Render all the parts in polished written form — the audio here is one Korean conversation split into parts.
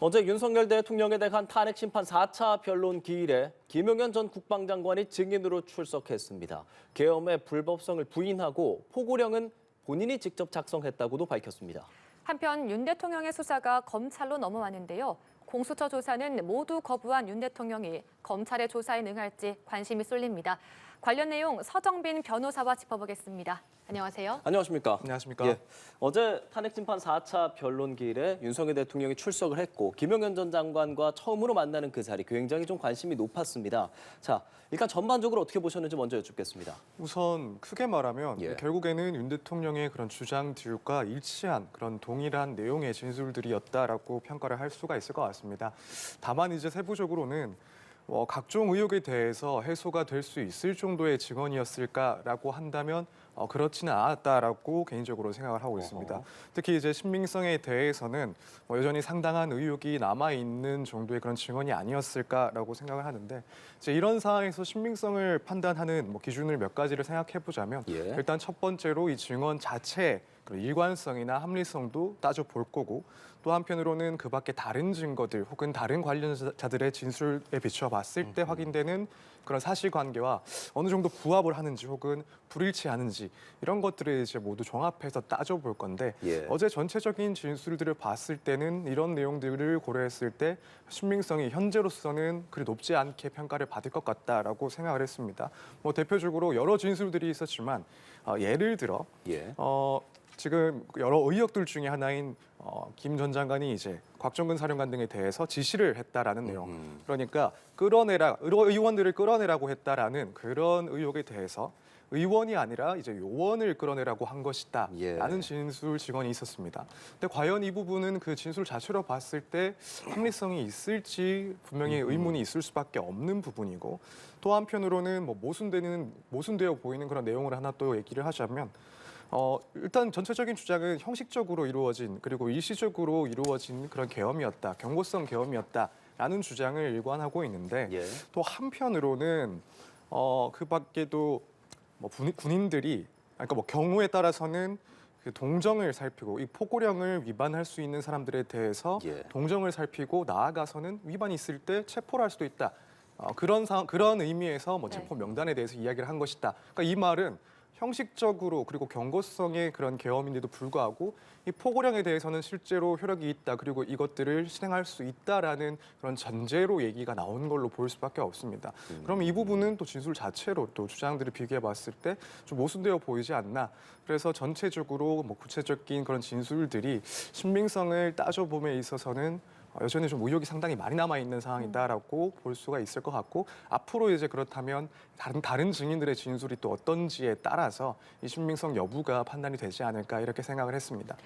어제 윤석열 대통령에 대한 탄핵 심판 4차 변론 기일에 김용현 전 국방장관이 증인으로 출석했습니다. 계엄의 불법성을 부인하고 포고령은 본인이 직접 작성했다고도 밝혔습니다. 한편 윤 대통령의 수사가 검찰로 넘어왔는데요. 공수처 조사는 모두 거부한 윤 대통령이 검찰의 조사에 응할지 관심이 쏠립니다. 관련 내용 서정빈 변호사와 짚어보겠습니다. 안녕하세요. 안녕하십니까? 안녕하십니까? 예, 어제 탄핵 심판 4차 변론 기일에 윤석열 대통령이 출석을 했고 김용현 전 장관과 처음으로 만나는 그 자리 굉장히 좀 관심이 높았습니다. 자, 일단 전반적으로 어떻게 보셨는지 먼저 여쭙겠습니다. 우선 크게 말하면 예. 결국에는 윤 대통령의 그런 주장들과 일치한 그런 동일한 내용의 진술들이었다라고 평가를 할 수가 있을 것 같습니다. 다만 이제 세부적으로는 각종 의혹에 대해서 해소가 될 수 있을 정도의 증언이었을까라고 한다면 그렇지는 않았다라고 개인적으로 생각을 하고 있습니다. 특히 이제 신빙성에 대해서는 여전히 상당한 의혹이 남아 있는 정도의 그런 증언이 아니었을까라고 생각을 하는데 이제 이런 상황에서 신빙성을 판단하는 기준을 몇 가지를 생각해 보자면 예. 일단 첫 번째로 이 증언 자체의 그런 일관성이나 합리성도 따져볼 거고 또 한편으로는 그 밖에 다른 증거들 혹은 다른 관련자들의 진술에 비춰 봤을 때 확인되는 그런 사실관계와 어느 정도 부합을 하는지 혹은 불일치하는지 이런 것들을 이제 모두 종합해서 따져볼 건데 예. 어제 전체적인 진술들을 봤을 때는 이런 내용들을 고려했을 때 신빙성이 현재로서는 그리 높지 않게 평가를 받을 것 같다라고 생각을 했습니다. 대표적으로 여러 진술들이 있었지만 예를 들어 예. 지금 여러 의혹들 중에 하나인 김 전 장관이 이제 곽정근 사령관 등에 대해서 지시를 했다라는 내용. 그러니까 의원들을 끌어내라고 했다라는 그런 의혹에 대해서 의원이 아니라 이제 요원을 끌어내라고 한 것이다라는 예. 진술 증언이 있었습니다. 근데 과연 이 부분은 그 진술 자체로 봤을 때 합리성이 있을지 분명히 의문이 있을 수밖에 없는 부분이고 또 한편으로는 모순되어 보이는 그런 내용을 하나 또 얘기를 하자면 일단 전체적인 주장은 형식적으로 이루어진 그리고 일시적으로 이루어진 그런 계엄이었다, 경고성 계엄이었다라는 주장을 일관하고 있는데 예. 또 한편으로는 그 밖에도 군인들이 그러니까 경우에 따라서는 그 동정을 살피고 이 포고령을 위반할 수 있는 사람들에 대해서 예. 동정을 살피고 나아가서는 위반이 있을 때 체포를 할 수도 있다. 그런 의미에서 체포 명단에 대해서 이야기를 한 것이다. 그러니까 이 말은 형식적으로 그리고 경고성의 그런 계엄인데도 불구하고 이 포고령에 대해서는 실제로 효력이 있다 그리고 이것들을 실행할 수 있다라는 그런 전제로 얘기가 나온 걸로 보일 수밖에 없습니다. 그럼 이 부분은 또 진술 자체로 또 주장들을 비교해 봤을 때 좀 모순되어 보이지 않나. 그래서 전체적으로 구체적인 그런 진술들이 신빙성을 따져봄에 있어서는 여전히 좀 의혹이 상당히 많이 남아 있는 상황이다라고 볼 수가 있을 것 같고 앞으로 이제 그렇다면 다른 증인들의 진술이 또 어떤지에 따라서 이 신빙성 여부가 판단이 되지 않을까 이렇게 생각을 했습니다.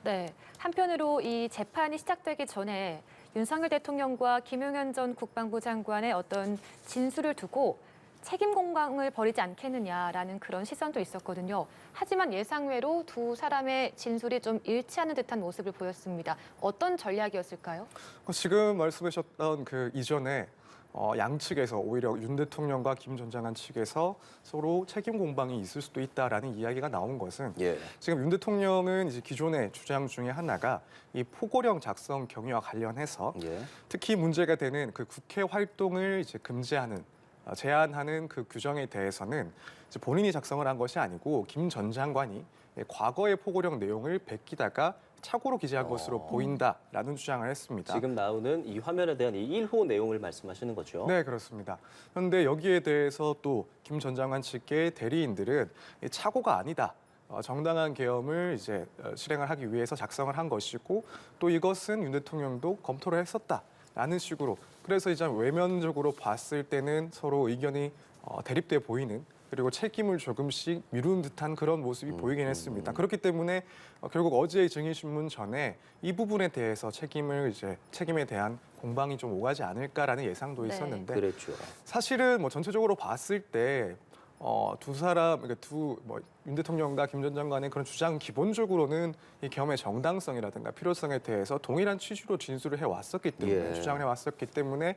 네. 한편으로 이 재판이 시작되기 전에 윤석열 대통령과 김용현 전 국방부 장관의 어떤 진술을 두고 책임 공방을 벌이지 않겠느냐라는 그런 시선도 있었거든요. 하지만 예상외로 두 사람의 진술이 좀 일치하는 듯한 모습을 보였습니다. 어떤 전략이었을까요? 지금 말씀하셨던 그 이전에 양측에서 오히려 윤 대통령과 김 전 장관 측에서 서로 책임 공방이 있을 수도 있다라는 이야기가 나온 것은 예. 지금 윤 대통령은 이제 기존의 주장 중에 하나가 이 포고령 작성 경위와 관련해서 예. 특히 문제가 되는 그 국회 활동을 이제 금지하는 제한하는 그 규정에 대해서는 이제 본인이 작성을 한 것이 아니고 김 전 장관이 과거의 포고령 내용을 베끼다가 착오로 기재한 것으로 보인다라는 주장을 했습니다. 지금 나오는 이 화면에 대한 이 1호 내용을 말씀하시는 거죠? 네, 그렇습니다. 그런데 여기에 대해서 또 김 전 장관 측의 대리인들은 착오가 아니다. 정당한 계엄을 이제 실행을 하기 위해서 작성을 한 것이고 또 이것은 윤 대통령도 검토를 했었다라는 식으로 그래서 이제 외면적으로 봤을 때는 서로 의견이 대립돼 보이는 그리고 책임을 조금씩 미루는 듯한 그런 모습이 보이긴 했습니다. 그렇기 때문에 결국 어제의 증인신문 전에 이 부분에 대해서 책임에 대한 공방이 좀 오가지 않을까라는 예상도 있었는데 그랬죠. 사실은 전체적으로 봤을 때 두 사람, 그러니까 윤 대통령과 김 전 장관의 그런 주장은 기본적으로는 이 계엄의 정당성이라든가 필요성에 대해서 동일한 취지로 진술을 해왔었기 때문에 주장을 해왔었기 때문에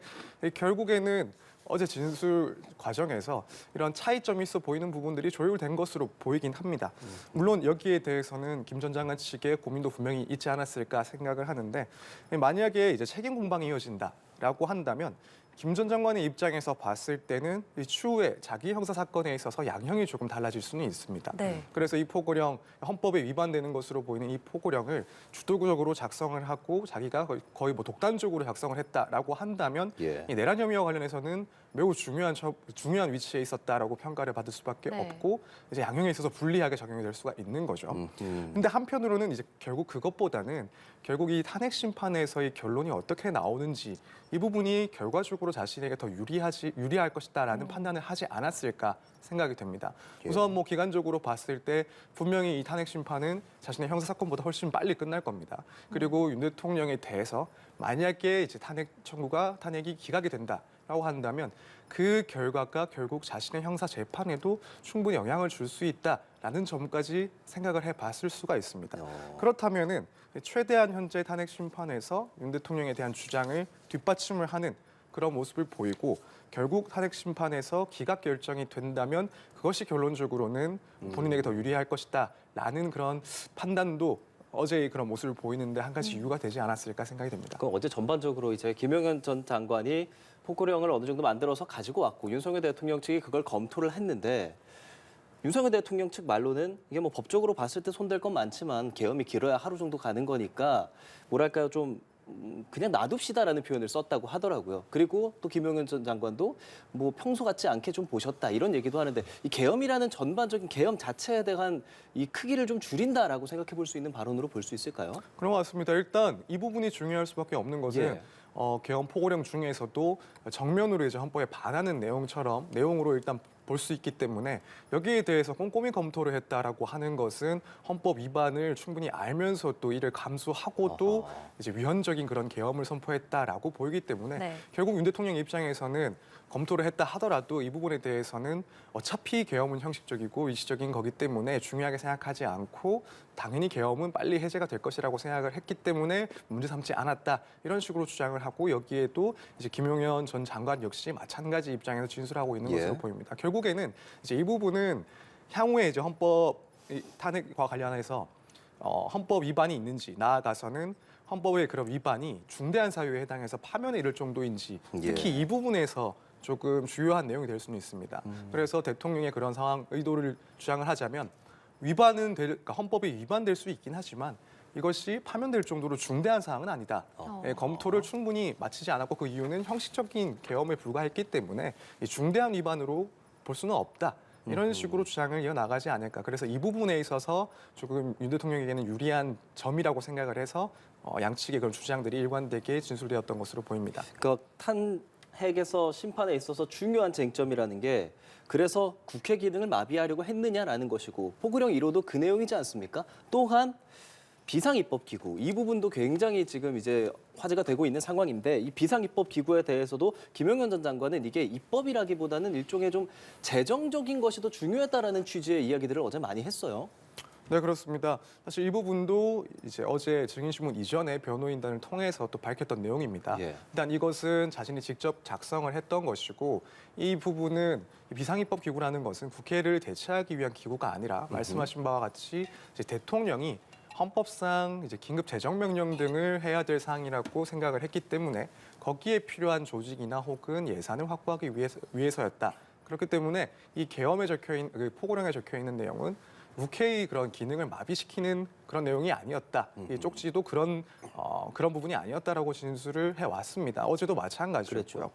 결국에는 어제 진술 과정에서 이런 차이점이 있어 보이는 부분들이 조율된 것으로 보이긴 합니다. 물론 여기에 대해서는 김 전 장관 측의 고민도 분명히 있지 않았을까 생각을 하는데 만약에 이제 책임 공방이 이어진다라고 한다면 김 전 장관의 입장에서 봤을 때는 이 추후에 자기 형사 사건에 있어서 양형이 조금 달라질 수는 있습니다. 네. 그래서 이 포고령, 헌법에 위반되는 것으로 보이는 이 포고령을 주도적으로 작성을 하고 자기가 거의 뭐 독단적으로 작성을 했다라고 한다면 이 내란 혐의와 관련해서는 매우 중요한 위치에 있었다라고 평가를 받을 수밖에 네. 없고 이제 양형에 있어서 불리하게 적용이 될 수가 있는 거죠. 근데 한편으로는 이제 결국 그것보다는 결국 이 탄핵 심판에서의 결론이 어떻게 나오는지 이 부분이 결과적으로 자신에게 더 유리할 것이다라는 판단을 하지 않았을까 생각이 됩니다. 우선 뭐 기간적으로 봤을 때 분명히 이 탄핵 심판은 자신의 형사 사건보다 훨씬 빨리 끝날 겁니다. 그리고 윤 대통령에 대해서 만약에 이제 탄핵이 기각이 된다라고 한다면 그 결과가 결국 자신의 형사 재판에도 충분히 영향을 줄 수 있다라는 점까지 생각을 해봤을 수가 있습니다. 그렇다면은 최대한 현재 탄핵 심판에서 윤 대통령에 대한 주장을 뒷받침을 하는 그런 모습을 보이고 결국 탄핵 심판에서 기각 결정이 된다면 그것이 결론적으로는 본인에게 더 유리할 것이다라는 그런 판단도 어제의 그런 모습을 보이는데 한 가지 이유가 되지 않았을까 생각이 됩니다. 그럼 어제 전반적으로 이제 김용현 전 장관이 포고령을 어느 정도 만들어서 가지고 왔고 윤석열 대통령 측이 그걸 검토를 했는데 윤석열 대통령 측 말로는 이게 뭐 법적으로 봤을 때 손댈 건 많지만 계엄이 길어야 하루 정도 가는 거니까 뭐랄까요 좀 그냥 놔둡시다라는 표현을 썼다고 하더라고요. 그리고 또 김용현 전 장관도 뭐 평소 같지 않게 좀 보셨다 이런 얘기도 하는데 이 계엄이라는 전반적인 계엄 자체에 대한 이 크기를 좀 줄인다라고 생각해 볼 수 있는 발언으로 볼 수 있을까요? 그런 것 같습니다. 일단 이 부분이 중요할 수밖에 없는 것은 계엄 포고령 중에서도 정면으로 이제 헌법에 반하는 내용으로 일단 볼 수 있기 때문에 여기에 대해서 꼼꼼히 검토를 했다라고 하는 것은 헌법 위반을 충분히 알면서 또 이를 감수하고도 이제 위헌적인 그런 계엄을 선포했다라고 보이기 때문에 결국 윤 대통령 입장에서는 검토를 했다 하더라도 이 부분에 대해서는 어차피 계엄은 형식적이고 일시적인 거기 때문에 중요하게 생각하지 않고 당연히 계엄은 빨리 해제가 될 것이라고 생각을 했기 때문에 문제 삼지 않았다 이런 식으로 주장을 하고 여기에도 이제 김용현 전 장관 역시 마찬가지 입장에서 진술하고 있는 것으로 보입니다. 결국에는 이제 이 부분은 향후에 이제 헌법 탄핵과 관련해서 헌법 위반이 있는지 나아가서는 헌법의 그런 위반이 중대한 사유에 해당해서 파면에 이를 정도인지 특히 이 부분에서 조금 주요한 내용이 될 수는 있습니다. 그래서 대통령의 그런 상황 의도를 주장을 하자면 그러니까 헌법이 위반될 수 있긴 하지만 이것이 파면될 정도로 중대한 사항은 아니다. 검토를 충분히 마치지 않았고 그 이유는 형식적인 계엄에 불과했기 때문에 이 중대한 위반으로 볼 수는 없다. 이런 식으로 주장을 이어나가지 않을까. 그래서 이 부분에 있어서 조금 윤 대통령에게는 유리한 점이라고 생각을 해서 양측의 그런 주장들이 일관되게 진술되었던 것으로 보입니다. 그러니까 탄핵에서 심판에 있어서 중요한 쟁점이라는 게 그래서 국회 기능을 마비하려고 했느냐라는 것이고 포고령 1호도 그 내용이지 않습니까? 또한 비상입법기구 이 부분도 굉장히 지금 이제 화제가 되고 있는 상황인데 이 비상입법기구에 대해서도 김용현 전 장관은 이게 입법이라기보다는 일종의 좀 재정적인 것이 더 중요했다라는 취지의 이야기들을 어제 많이 했어요. 네, 그렇습니다. 사실 이 부분도 이제 어제 증인신문 이전에 변호인단을 통해서 또 밝혔던 내용입니다. 일단 이것은 자신이 직접 작성을 했던 것이고 이 부분은 비상입법기구라는 것은 국회를 대체하기 위한 기구가 아니라 말씀하신 바와 같이 이제 대통령이 헌법상 이제 긴급 재정명령 등을 해야 될 사항이라고 생각을 했기 때문에 거기에 필요한 조직이나 혹은 예산을 확보하기 위해서였다. 그렇기 때문에 이 계엄에 그 포고령에 적혀 있는 내용은 국회의 그런 기능을 마비시키는 그런 내용이 아니었다. 이 쪽지도 그런 부분이 아니었다라고 진술을 해왔습니다. 어제도 마찬가지였고요.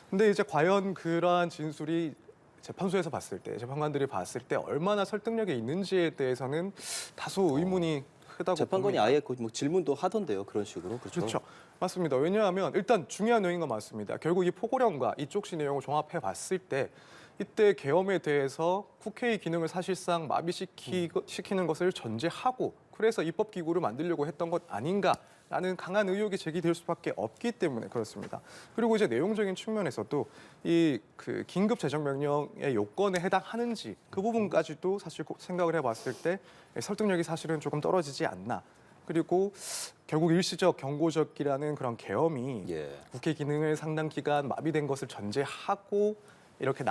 근데 이제 과연 그러한 진술이 재판소에서 봤을 때, 재판관들이 봤을 때 얼마나 설득력이 있는지에 대해서는 다소 의문이 크다고 재판관이 봅니다. 아예 뭐 질문도 하던데요. 그런 식으로. 그렇죠. 맞습니다. 왜냐하면 일단 중요한 내용인 건 맞습니다. 결국 이 포고령과 이 쪽지 내용을 종합해 봤을 때 이때 계엄에 대해서 국회의 기능을 사실상 마비시키는 것을 전제하고 그래서 입법기구를 만들려고 했던 것 아닌가라는 강한 의혹이 제기될 수밖에 없기 때문에 그렇습니다. 그리고 이제 내용적인 측면에서도 이 그 긴급 재정명령의 요건에 해당하는지 그 부분까지도 사실 생각을 해봤을 때 설득력이 사실은 조금 떨어지지 않나. 그리고 결국 일시적 경고적이라는 그런 계엄이 예. 국회 기능을 상당 기간 마비된 것을 전제하고 이렇게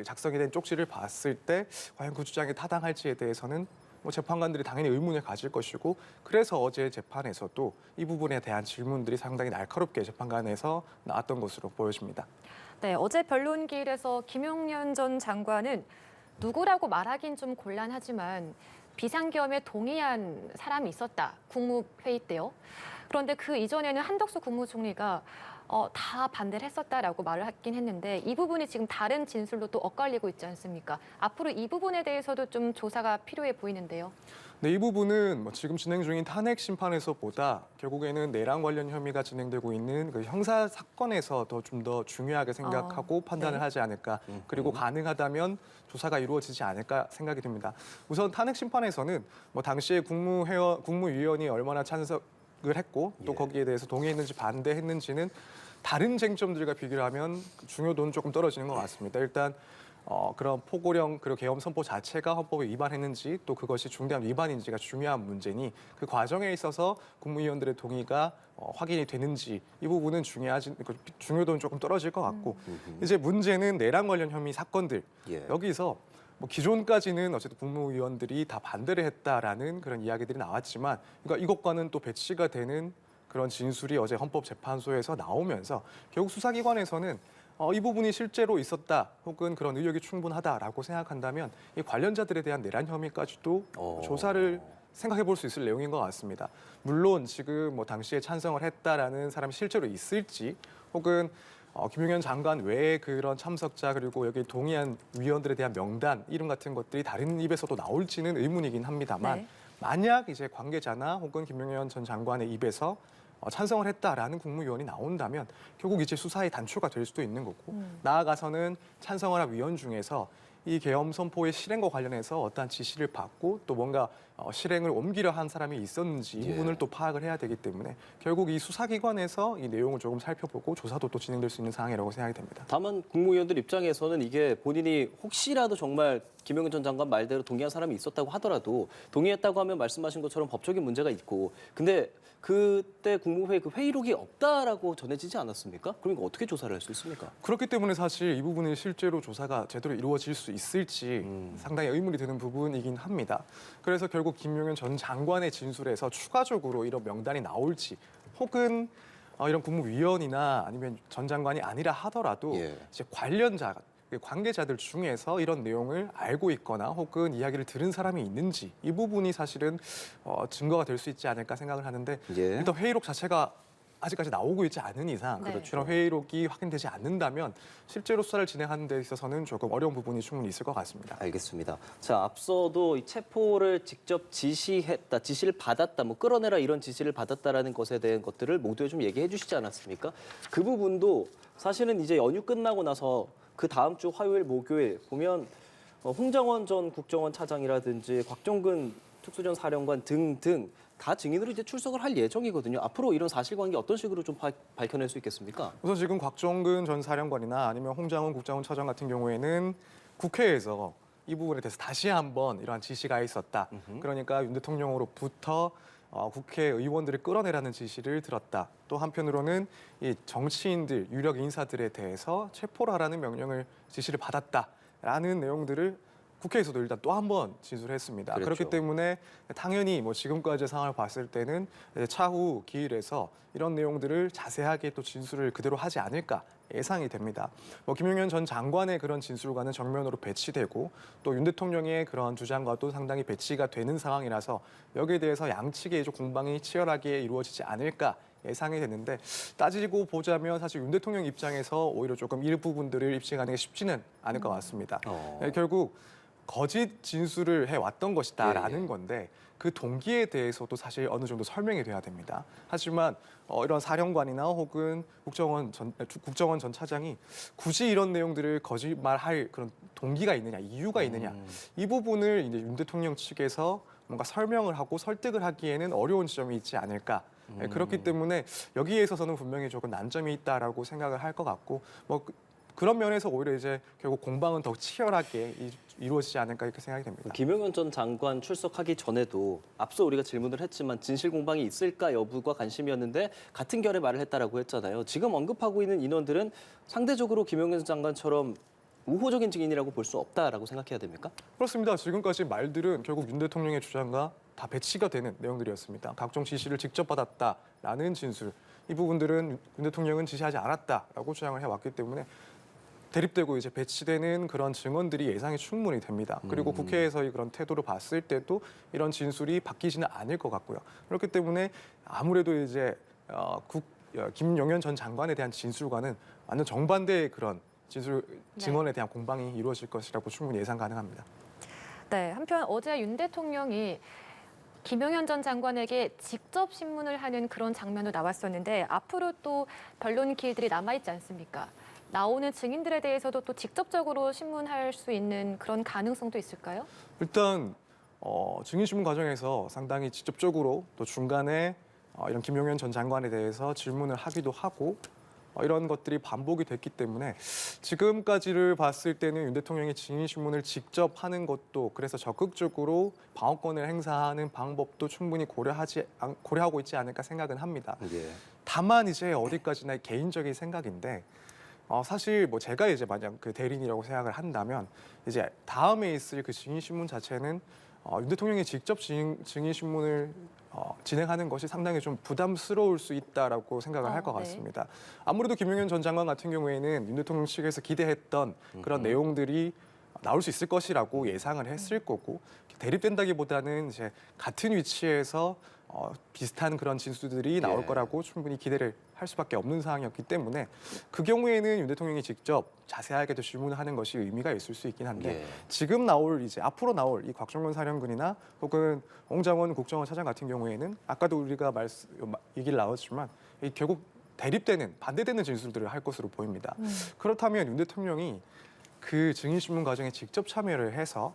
작성이 된 쪽지를 봤을 때 과연 그 주장이 타당할지에 대해서는 뭐 재판관들이 당연히 의문을 가질 것이고 그래서 어제 재판에서도 이 부분에 대한 질문들이 상당히 날카롭게 재판관에서 나왔던 것으로 보여집니다. 네, 어제 변론기일에서 김용현 전 장관은 누구라고 말하긴 좀 곤란하지만 비상계엄에 동의한 사람이 있었다. 국무회의 때요. 그런데 그 이전에는 한덕수 국무총리가 다 반대를 했었다라고 말을 하긴 했는데 이 부분이 지금 다른 진술로 또 엇갈리고 있지 않습니까? 앞으로 이 부분에 대해서도 좀 조사가 필요해 보이는데요. 네, 이 부분은 뭐 지금 진행 중인 탄핵 심판에서보다 결국에는 내란 관련 혐의가 진행되고 있는 그 형사 사건에서 좀 더 중요하게 생각하고 판단을 네. 하지 않을까. 그리고 가능하다면 조사가 이루어지지 않을까 생각이 듭니다. 우선 탄핵 심판에서는 뭐 당시에 국무위원이 얼마나 찬성을 했고 또 예. 거기에 대해서 동의했는지 반대했는지는 다른 쟁점들과 비교를 하면 중요도는 조금 떨어지는 것 같습니다. 일단 그런 포고령 그리고 계엄 선포 자체가 헌법에 위반했는지 또 그것이 중대한 위반인지가 중요한 문제니 그 과정에 있어서 국무위원들의 동의가 확인이 되는지 이 부분은 중요도는 조금 떨어질 것 같고 이제 문제는 내란 관련 혐의 사건들 예. 여기서 뭐 기존까지는 어쨌든 국무위원들이 다 반대를 했다라는 그런 이야기들이 나왔지만 그러니까 이것과는 또 배치가 되는 그런 진술이 어제 헌법재판소에서 나오면서 결국 수사기관에서는 이 부분이 실제로 있었다 혹은 그런 의혹이 충분하다라고 생각한다면 이 관련자들에 대한 내란 혐의까지도 조사를 생각해 볼 수 있을 내용인 것 같습니다. 물론 지금 뭐 당시에 찬성을 했다라는 사람이 실제로 있을지 혹은 김용현 장관 외에 그런 참석자 그리고 여기 동의한 위원들에 대한 명단 이름 같은 것들이 다른 입에서도 나올지는 의문이긴 합니다만 네. 만약 이제 관계자나 혹은 김용현 전 장관의 입에서 찬성을 했다라는 국무위원이 나온다면 결국 이제 수사의 단초가 될 수도 있는 거고 나아가서는 찬성을 한 위원 중에서 이 계엄 선포의 실행과 관련해서 어떠한 지시를 받고 또 뭔가 실행을 옮기려 한 사람이 있었는지 이 예. 부분을 또 파악을 해야 되기 때문에 결국 이 수사기관에서 이 내용을 조금 살펴보고 조사도 또 진행될 수 있는 상황이라고 생각이 됩니다. 다만 국무위원들 입장에서는 이게 본인이 혹시라도 정말 김용현 전 장관 말대로 동의한 사람이 있었다고 하더라도 동의했다고 하면 말씀하신 것처럼 법적인 문제가 있고 근데 그때 국무회의 그 회의록이 없다라고 전해지지 않았습니까? 그러니까 어떻게 조사를 할 수 있습니까? 그렇기 때문에 사실 이 부분이 실제로 조사가 제대로 이루어질 수 있을지 상당히 의문이 드는 부분이긴 합니다. 그래서 결국 김용현 전 장관의 진술에서 추가적으로 이런 명단이 나올지 혹은 이런 국무위원이나 아니면 전 장관이 아니라 하더라도 예. 이제 관계자들 중에서 이런 내용을 알고 있거나 혹은 이야기를 들은 사람이 있는지 이 부분이 사실은 증거가 될 수 있지 않을까 생각을 하는데 예. 일단 회의록 자체가 아직까지 나오고 있지 않은 이상 네. 그런 회의록이 확인되지 않는다면 실제로 수사를 진행하는 데 있어서는 조금 어려운 부분이 충분히 있을 것 같습니다. 알겠습니다. 자, 앞서도 이 체포를 직접 지시를 받았다, 뭐 끌어내라 이런 지시를 받았다라는 것에 대한 것들을 모두에 좀 얘기해 주시지 않았습니까? 그 부분도 사실은 이제 연휴 끝나고 나서 그 다음 주 화요일, 목요일 보면 홍장원 전 국정원 차장이라든지 곽종근 특수전 사령관 등등 다 증인으로 이제 출석을 할 예정이거든요. 앞으로 이런 사실관계 어떤 식으로 좀 밝혀낼 수 있겠습니까? 우선 지금 곽종근 전 사령관이나 아니면 홍장원 국정원 차장 같은 경우에는 국회에서 이 부분에 대해서 다시 한번 이러한 지시가 있었다. 그러니까 윤 대통령으로부터 국회의원들을 끌어내라는 지시를 들었다. 또 한편으로는 이 정치인들, 유력 인사들에 대해서 체포를 하라는 명령을 지시를 받았다라는 내용들을 국회에서도 일단 또 한 번 진술했습니다. 그렇죠. 그렇기 때문에 당연히 뭐 지금까지의 상황을 봤을 때는 차후 기일에서 이런 내용들을 자세하게 또 진술을 그대로 하지 않을까 예상이 됩니다. 뭐 김용현 전 장관의 그런 진술과는 정면으로 배치되고 또 윤 대통령의 그런 주장과도 상당히 배치가 되는 상황이라서 여기에 대해서 양측의 좀 공방이 치열하게 이루어지지 않을까 예상이 되는데 따지고 보자면 사실 윤 대통령 입장에서 오히려 조금 일부분들을 입증하는 게 쉽지는 않을 것 같습니다. 결국 거짓 진술을 해왔던 것이다라는 예. 건데 그 동기에 대해서도 사실 어느 정도 설명이 돼야 됩니다. 하지만 이런 사령관이나 혹은 국정원 전 차장이 굳이 이런 내용들을 거짓말할 그런 동기가 있느냐, 이유가 있느냐 이 부분을 이제 윤 대통령 측에서 뭔가 설명을 하고 설득을 하기에는 어려운 지점이 있지 않을까. 그렇기 때문에 여기에 있어서는 분명히 조금 난점이 있다라고 생각을 할 것 같고 그런 면에서 오히려 이제 결국 공방은 더욱 치열하게 이루어지지 않을까 이렇게 생각이 됩니다. 김용현 전 장관 출석하기 전에도 앞서 우리가 질문을 했지만 진실 공방이 있을까 여부가 관심이었는데 같은 결의 말을 했다라고 했잖아요. 지금 언급하고 있는 인원들은 상대적으로 김용현 장관처럼 우호적인 증인이라고 볼 수 없다라고 생각해야 됩니까? 그렇습니다. 지금까지 말들은 결국 윤 대통령의 주장과 다 배치가 되는 내용들이었습니다. 각종 지시를 직접 받았다라는 진술. 이 부분들은 윤 대통령은 지시하지 않았다라고 주장을 해왔기 때문에 대립되고 이제 배치되는 그런 증언들이 예상이 충분히 됩니다. 그리고 국회에서의 그런 태도를 봤을 때도 이런 진술이 바뀌지는 않을 것 같고요. 그렇기 때문에 아무래도 이제 김용현 전 장관에 대한 진술과는 완전 정반대의 그런 증언에 대한 공방이 이루어질 것이라고 충분히 예상 가능합니다. 네, 한편 어제 윤 대통령이 김용현 전 장관에게 직접 신문을 하는 그런 장면도 나왔었는데 앞으로 또 변론 기일들이 남아있지 않습니까? 나오는 증인들에 대해서도 또 직접적으로 신문할 수 있는 그런 가능성도 있을까요? 일단 증인 신문 과정에서 상당히 직접적으로 또 중간에 이런 김용현 전 장관에 대해서 질문을 하기도 하고 이런 것들이 반복이 됐기 때문에 지금까지를 봤을 때는 윤 대통령이 증인 신문을 직접 하는 것도 그래서 적극적으로 방어권을 행사하는 방법도 충분히 고려하고 있지 않을까 생각은 합니다. 예. 다만 이제 어디까지나 개인적인 생각인데 사실 뭐 제가 이제 만약 그 대리인이라고 생각을 한다면 이제 다음에 있을 그 증인 신문 자체는 윤 대통령이 직접 증인 신문을 진행하는 것이 상당히 좀 부담스러울 수 있다라고 생각을 할 것 네. 같습니다. 아무래도 김용현 전 장관 같은 경우에는 윤 대통령 측에서 기대했던 그런 내용들이 나올 수 있을 것이라고 예상을 했을 거고 대립된다기보다는 이제 같은 위치에서 비슷한 그런 진술들이 나올 예. 거라고 충분히 기대를 할 수밖에 없는 상황이었기 때문에 그 경우에는 윤 대통령이 직접 자세하게 또 질문을 하는 것이 의미가 있을 수 있긴 한데 예. 지금 이제 앞으로 나올 이 곽종건 사령관이나 혹은 홍장원 국정원 차장 같은 경우에는 아까도 우리가 얘기를 나눴지만 결국 반대되는 진술들을 할 것으로 보입니다. 그렇다면 윤 대통령이 그 증인신문 과정에 직접 참여를 해서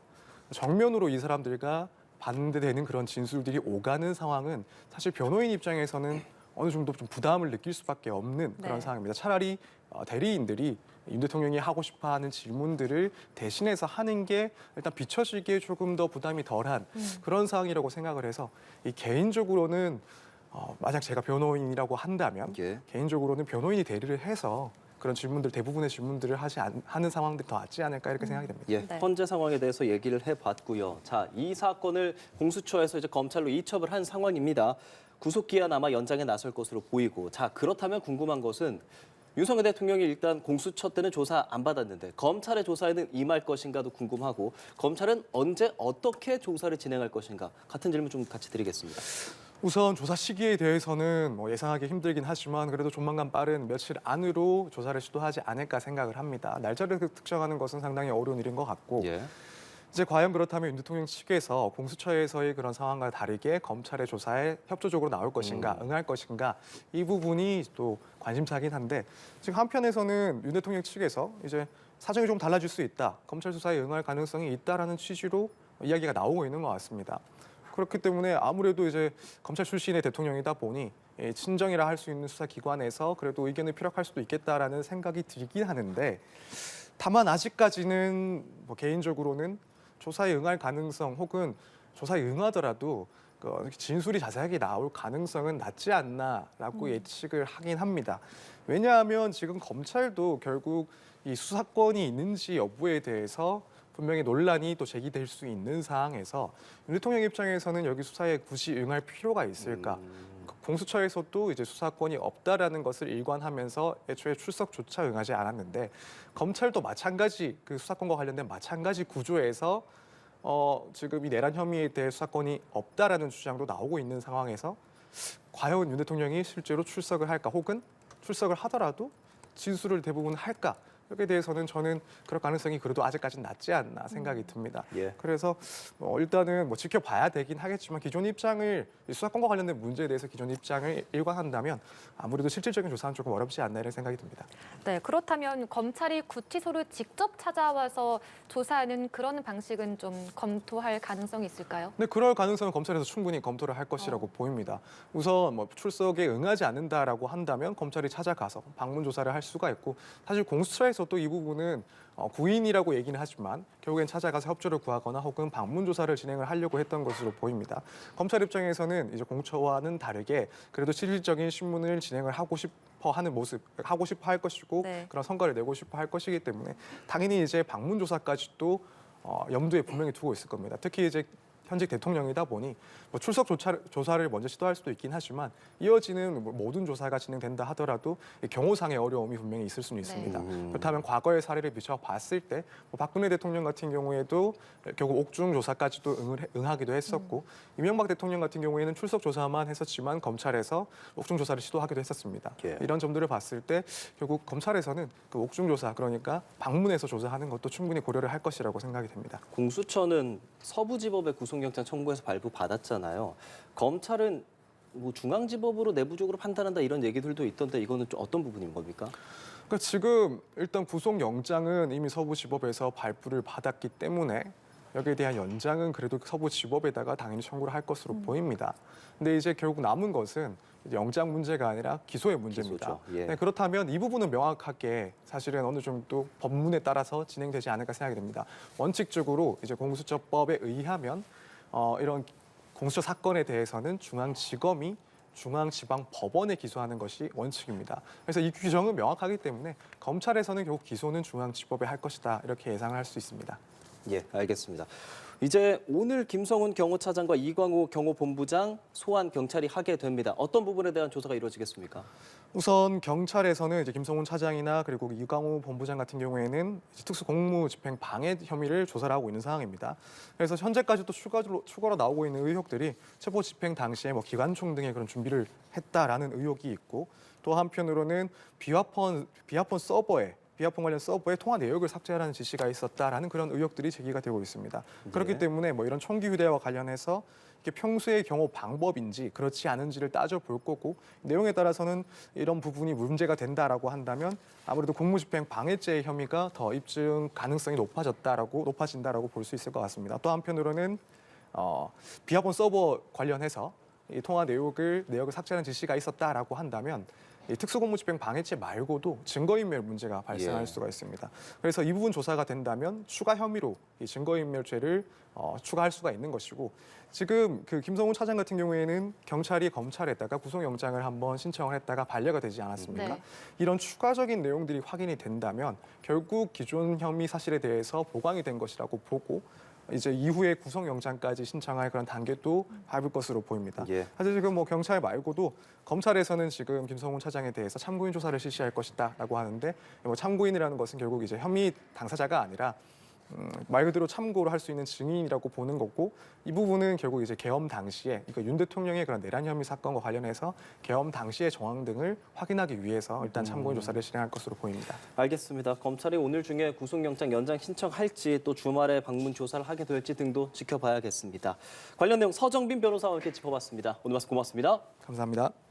정면으로 이 사람들과 반대되는 그런 진술들이 오가는 상황은 사실 변호인 입장에서는 어느 정도 좀 부담을 느낄 수밖에 없는 그런 네. 상황입니다. 차라리 대리인들이 윤 대통령이 하고 싶어하는 질문들을 대신해서 하는 게 일단 비춰지기에 조금 더 부담이 덜한 그런 상황이라고 생각을 해서 개인적으로는 만약 제가 변호인이라고 한다면 예. 개인적으로는 변호인이 대리를 해서 그런 대부분의 질문들을 하는 상황들이 더 낫지 않을까 이렇게 생각이 됩니다. 예, 네. 현재 상황에 대해서 얘기를 해봤고요. 자, 이 사건을 공수처에서 이제 검찰로 이첩을 한 상황입니다. 구속기한 아마 연장에 나설 것으로 보이고, 자 그렇다면 궁금한 것은 윤석열 대통령이 일단 공수처 때는 조사 안 받았는데 검찰의 조사에는 임할 것인가도 궁금하고 검찰은 언제 어떻게 조사를 진행할 것인가 같은 질문 좀 같이 드리겠습니다. 우선 조사 시기에 대해서는 예상하기 힘들긴 하지만 그래도 조만간 빠른 며칠 안으로 조사를 시도하지 않을까 생각을 합니다. 날짜를 특정하는 것은 상당히 어려운 일인 것 같고 예. 이제 과연 그렇다면 윤 대통령 측에서 공수처에서의 그런 상황과 다르게 검찰의 조사에 협조적으로 나올 것인가, 응할 것인가 이 부분이 또 관심사긴 한데 지금 한편에서는 윤 대통령 측에서 이제 사정이 좀 달라질 수 있다, 검찰 수사에 응할 가능성이 있다라는 취지로 이야기가 나오고 있는 것 같습니다. 그렇기 때문에 아무래도 이제 검찰 출신의 대통령이다 보니 친정이라 할 수 있는 수사기관에서 그래도 의견을 피력할 수도 있겠다라는 생각이 들긴 하는데 다만 아직까지는 개인적으로는 조사에 응할 가능성 혹은 조사에 응하더라도 진술이 자세하게 나올 가능성은 낮지 않나라고 예측을 하긴 합니다. 왜냐하면 지금 검찰도 결국 이 수사권이 있는지 여부에 대해서 분명히 논란이 또 제기될 수 있는 상황에서 윤 대통령 입장에서는 여기 수사에 굳이 응할 필요가 있을까? 공수처에서도 이제 수사권이 없다라는 것을 일관하면서 애초에 출석조차 응하지 않았는데 검찰도 마찬가지 그 수사권과 관련된 마찬가지 구조에서 지금 이 내란 혐의에 대해 수사권이 없다라는 주장도 나오고 있는 상황에서 과연 윤 대통령이 실제로 출석을 할까 혹은 출석을 하더라도 진술을 대부분 할까? 여기에 대해서는 저는 그럴 가능성이 그래도 아직까지는 낮지 않나 생각이 듭니다. 예. 그래서 일단은 뭐 지켜봐야 되긴 하겠지만 기존 입장을 이 수사권과 관련된 문제에 대해서 기존 입장을 일관한다면 아무래도 실질적인 조사는 조금 어렵지 않나 이런 생각이 듭니다. 네, 그렇다면 검찰이 구치소를 직접 찾아와서 조사하는 그런 방식은 좀 검토할 가능성이 있을까요? 근데 그럴 가능성은 검찰에서 충분히 검토를 할 것이라고 보입니다. 우선 뭐 출석에 응하지 않는다라고 한다면 검찰이 찾아가서 방문 조사를 할 수가 있고 사실 공수처에서 또 이 부분은 구인이라고 얘기는 하지만 결국엔 찾아가서 협조를 구하거나 혹은 방문 조사를 진행을 하려고 했던 것으로 보입니다. 검찰 입장에서는 이제 공처와는 다르게 그래도 실질적인 신문을 진행을 하고 싶어 하는 모습, 하고 싶어 할 것이고 네. 그런 성과를 내고 싶어 할 것이기 때문에 당연히 이제 방문 조사까지도 염두에 분명히 두고 있을 겁니다. 특히 이제 현직 대통령이다 보니 뭐 출석 조사를 먼저 시도할 수도 있긴 하지만 이어지는 모든 조사가 진행된다 하더라도 경호상의 어려움이 분명히 있을 수는 있습니다. 그렇다면 과거의 사례를 비춰봤을 때 박근혜 대통령 같은 경우에도 결국 옥중 조사까지도 응하기도 했었고 이명박 대통령 같은 경우에는 출석 조사만 했었지만 검찰에서 옥중 조사를 시도하기도 했었습니다. 예. 이런 점들을 봤을 때 결국 검찰에서는 그 옥중 조사 그러니까 방문해서 조사하는 것도 충분히 고려를 할 것이라고 생각이 됩니다. 공수처는 서부지법에 구속영장 청구해서 발부받았잖아요. 검찰은 뭐 중앙지법으로 내부적으로 판단한다 이런 얘기들도 있던데 이거는 좀 어떤 부분인 겁니까? 그러니까 지금 일단 구속영장은 이미 서부지법에서 발부를 받았기 때문에 여기에 대한 연장은 그래도 서부지법에다가 당연히 청구를 할 것으로 보입니다. 근데 이제 결국 남은 것은 이제 영장 문제가 아니라 기소의 문제입니다. 기소죠. 예. 네, 그렇다면 이 부분은 명확하게 사실은 어느 정도 법문에 따라서 진행되지 않을까 생각이 됩니다. 원칙적으로 이제 공수처법에 의하면 이런 공수처 사건에 대해서는 중앙지검이 중앙지방법원에 기소하는 것이 원칙입니다. 그래서 이 규정은 명확하기 때문에 검찰에서는 결국 기소는 중앙지법에 할 것이다 이렇게 예상을 할 수 있습니다. 예, 알겠습니다. 이제 오늘 김성훈 경호차장과 이광호 경호본부장 소환 경찰이 하게 됩니다. 어떤 부분에 대한 조사가 이루어지겠습니까? 우선 경찰에서는 이제 김성훈 차장이나 그리고 이광호 본부장 같은 경우에는 이제 특수공무집행 방해 혐의를 조사를 하고 있는 상황입니다. 그래서 현재까지도 추가로 나오고 있는 의혹들이 체포 집행 당시에 뭐 기관총 등의 그런 준비를 했다라는 의혹이 있고 또 한편으로는 비화폰 관련 서버에 통화 내역을 삭제하라는 지시가 있었다라는 그런 의혹들이 제기가 되고 있습니다. 그렇기 때문에 뭐 이런 총기 휴대와 관련해서 이게 평소의 경호 방법인지 그렇지 않은지를 따져볼 거고 내용에 따라서는 이런 부분이 문제가 된다라고 한다면 아무래도 공무집행 방해죄의 혐의가 더 입증 가능성이 높아진다라고 볼 수 있을 것 같습니다. 또 한편으로는 비화폰 서버 관련해서 이 통화 내역을 삭제하는 지시가 있었다라고 한다면 이 특수공무집행 방해죄 말고도 증거인멸 문제가 발생할 수가 있습니다. 그래서 이 부분 조사가 된다면 추가 혐의로 이 증거인멸죄를 추가할 수가 있는 것이고 지금 그 김성훈 차장 같은 경우에는 경찰이 검찰에다가 구속영장을 한번 신청을 했다가 반려가 되지 않았습니까? 네. 이런 추가적인 내용들이 확인이 된다면 결국 기존 혐의 사실에 대해서 보강이 된 것이라고 보고 이제 이후에 구속영장까지 신청할 그런 단계도 밟을 것으로 보입니다. 예. 사실 지금 뭐 경찰 말고도 검찰에서는 지금 김성훈 차장에 대해서 참고인 조사를 실시할 것이다라고 하는데 뭐 참고인이라는 것은 결국 이제 혐의 당사자가 아니라 말 그대로 참고를 할 수 있는 증인이라고 보는 거고 이 부분은 결국 이제 계엄 당시에 그러니까 윤 대통령의 그런 내란 혐의 사건과 관련해서 계엄 당시의 정황 등을 확인하기 위해서 일단 참고인 조사를 진행할 것으로 보입니다. 알겠습니다. 검찰이 오늘 중에 구속영장 연장 신청할지 또 주말에 방문 조사를 하게 될지 등도 지켜봐야겠습니다. 관련 내용 서정빈 변호사와 함께 짚어봤습니다. 오늘 말씀 고맙습니다. 감사합니다.